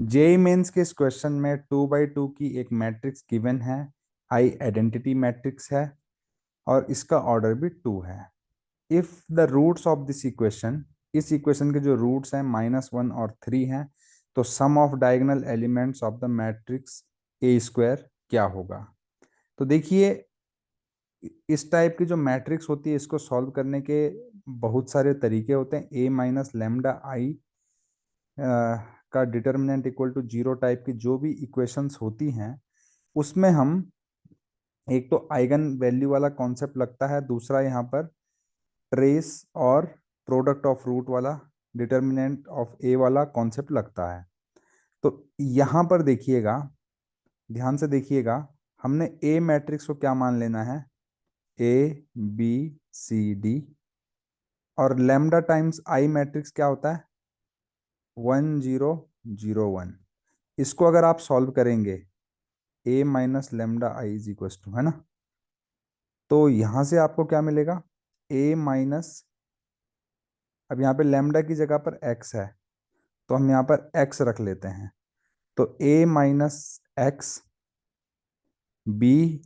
JEE mains के इस question में 2 by 2 की एक मैट्रिक्स गिवन है। आई आइडेंटिटी मैट्रिक्स है और इसका ऑर्डर भी 2 है। If the roots of this equation, इस इक्वेशन के जो रूट्स हैं -1 और 3 हैं, तो sum of diagonal elements of the matrix A square क्या होगा। तो देखिए, इस टाइप की जो मैट्रिक्स होती है इसको सॉल्व करने के बहुत सारे तरीके होते हैं। ए माइनस लेमडा आई का डिटर्मिनेंट इक्वल टू 0 टाइप की जो भी इक्वेशंस होती हैं, उसमें हम एक तो आइगन वैल्यू वाला कॉन्सेप्ट लगता है, दूसरा यहाँ पर ट्रेस और प्रोडक्ट ऑफ रूट वाला डिटर्मिनेंट ऑफ ए वाला कॉन्सेप्ट लगता है। तो यहाँ पर देखिएगा, ध्यान से देखिएगा, हमने ए मैट्रिक्स को क्या मान लेना है, ए बी सी डी, और लेमडा टाइम्स आई मैट्रिक्स क्या होता है, 1 0 0 1। इसको अगर आप सॉल्व करेंगे, A minus lambda I is equal to, है ना, तो यहां से आपको क्या मिलेगा, ए माइनस, अब यहाँ पे लेमडा की जगह पर एक्स है तो हम यहाँ पर एक्स रख लेते हैं, तो A minus X B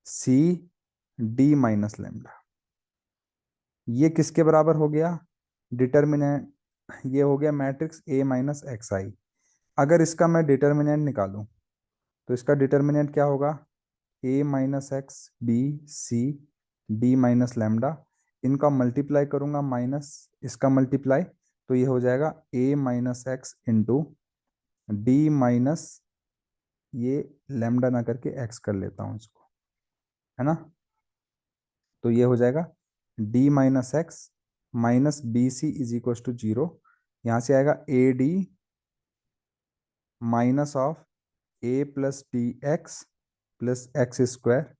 C D minus lambda, ये किसके बराबर हो गया, डिटर्मिनेंट, ये हो गया matrix A minus X I. अगर इसका मैं डिटर्मिनेंट निकालूं तो इसका डिटर्मिनेंट क्या होगा, A minus X B C D minus lambda, इनका मल्टीप्लाई करूंगा माइनस इसका मल्टीप्लाई, तो ये हो जाएगा A minus X into D minus, ये लेमडा ना करके एक्स कर लेता हूँ इसको, है ना, तो ये हो जाएगा D minus X minus B C is equal to 0। यहाँ से आएगा A D minus of A plus D X plus X square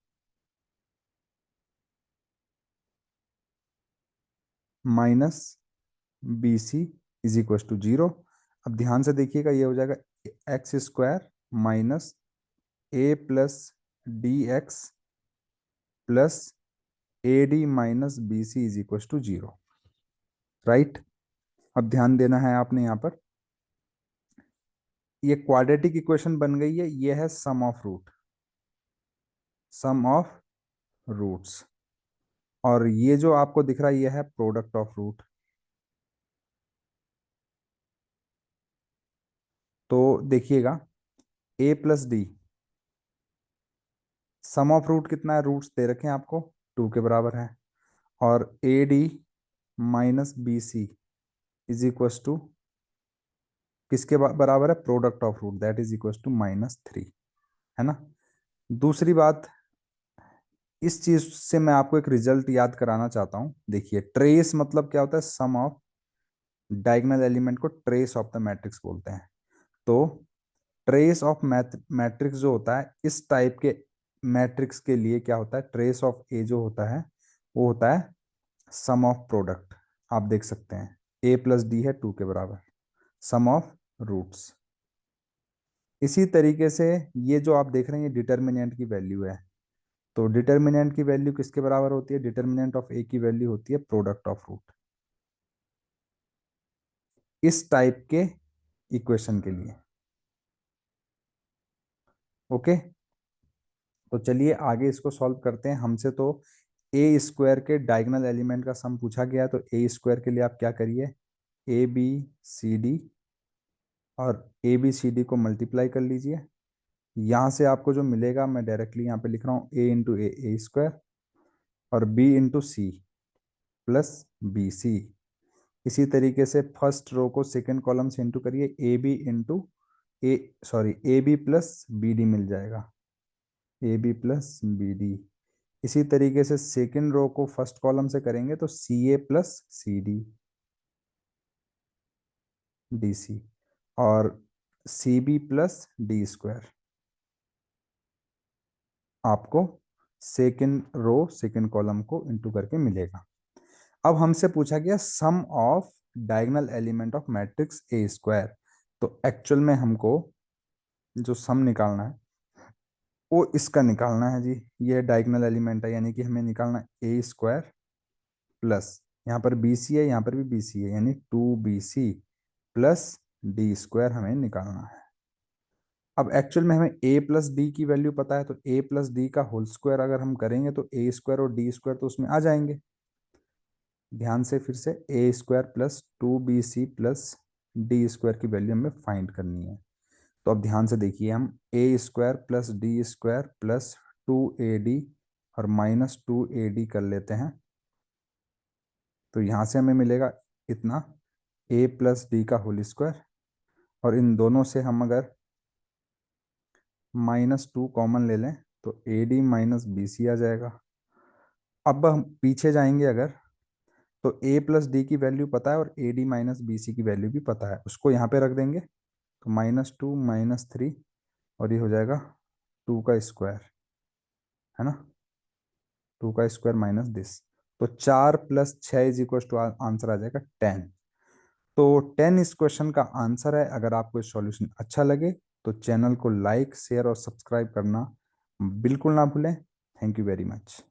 minus B C is equal to 0। अब ध्यान से देखिएगा, ये हो जाएगा X square minus A plus D X plus A D minus B C is equal to 0। Right, अब ध्यान देना है आपने यहाँ पर, ये क्वाड्रेटिक इक्वेशन बन गई है, ये है sum of root, sum of roots, और ये जो आपको दिख रहा है ये है प्रोडक्ट ऑफ रूट। तो देखिएगा, A plus D, sum of root कितना है, रूट्स दे रखे हैं आपको 2 के बराबर है, और A D minus B C is equal to किसके बराबर है, product of root, that is equal to -3, है ना। दूसरी बात, इस चीज से मैं आपको एक रिजल्ट याद कराना चाहता हूं। देखिए, ट्रेस मतलब क्या होता है, सम ऑफ डायगोनल एलिमेंट को ट्रेस ऑफ द मैट्रिक्स बोलते हैं। तो ट्रेस ऑफ मैट्रिक्स जो होता है इस टाइप के मैट्रिक्स के लिए क्या होता है, ट्रेस ऑफ ए जो होता है वो होता है सम ऑफ प्रोडक्ट। आप देख सकते हैं ए प्लस डी है 2 के बराबर, सम ऑफ रूट्स। इसी तरीके से ये जो आप देख रहे हैं ये डिटर्मिनेंट की वैल्यू है, तो डिटर्मिनेंट की वैल्यू किसके बराबर होती है, डिटर्मिनेंट ऑफ ए की वैल्यू होती है प्रोडक्ट ऑफ रूट, इस टाइप के इक्वेशन के लिए। ओके, तो चलिए आगे इसको सॉल्व करते हैं। हमसे तो ए स्क्वायर के डायगोनल एलिमेंट का सम पूछा गया, तो ए स्क्वायर के लिए आप क्या करिए, ए बी सी डी, और ए बी सी डी को मल्टीप्लाई कर लीजिए। यहाँ से आपको जो मिलेगा मैं डायरेक्टली यहाँ पे लिख रहा हूँ, ए इंटू ए स्क्वायर, और B into C plus B C. इसी तरीके से फर्स्ट रो को सेकंड कॉलम से इंटू करिए, A B into A, sorry A B plus B D मिल जाएगा, A B plus B D. इसी तरीके से सेकंड रो को फर्स्ट कॉलम से करेंगे तो C A plus C D D C, और C B plus D square, आपको सेकंड रो सेकंड कॉलम को इंटू करके मिलेगा। अब हमसे पूछा गया sum of diagonal element of matrix A square, तो एक्चुअल में हमको जो सम निकालना है वो इसका निकालना है जी। ये डायगोनल एलिमेंट है, यानी कि हमें निकालना है ए स्क्वायर प्लस, यहाँ पर बी सी है यहाँ पर भी बी सी है, यानी 2 B C plus D square हमें निकालना है। अब एक्चुअल में हमें ए प्लस डी की वैल्यू पता है, तो ए प्लस डी का होल स्क्वायर अगर हम करेंगे तो ए स्क्वायर और डी स्क्वायर तो उसमें आ जाएंगे। ध्यान से फिर से A square plus 2bc plus D square की वैल्यू हमें फाइंड करनी है। तो अब ध्यान से देखिए, हम A square plus D square plus 2ad और माइनस 2ad कर लेते हैं। तो यहाँ से हमें मिलेगा इतना a प्लस डी का होल स्क्वायर, और इन दोनों से हम अगर -2 कॉमन ले लें तो ad माइनस बी सी आ जाएगा। अब हम पीछे जाएंगे अगर, तो a प्लस डी की वैल्यू पता है और ad माइनस बी सी की वैल्यू भी पता है, उसको यहाँ पे रख देंगे। तो -2 -3, और ये हो जाएगा 2 का स्क्वायर, है ना, 2 का स्क्वायर माइनस दिस। तो 4 + 6 इज इक्वल टू आंसर आ जाएगा 10। तो 10 इस क्वेश्चन का आंसर है। अगर आपको सॉल्यूशन अच्छा लगे तो चैनल को लाइक शेयर और सब्सक्राइब करना बिल्कुल ना भूलें। Thank you very much.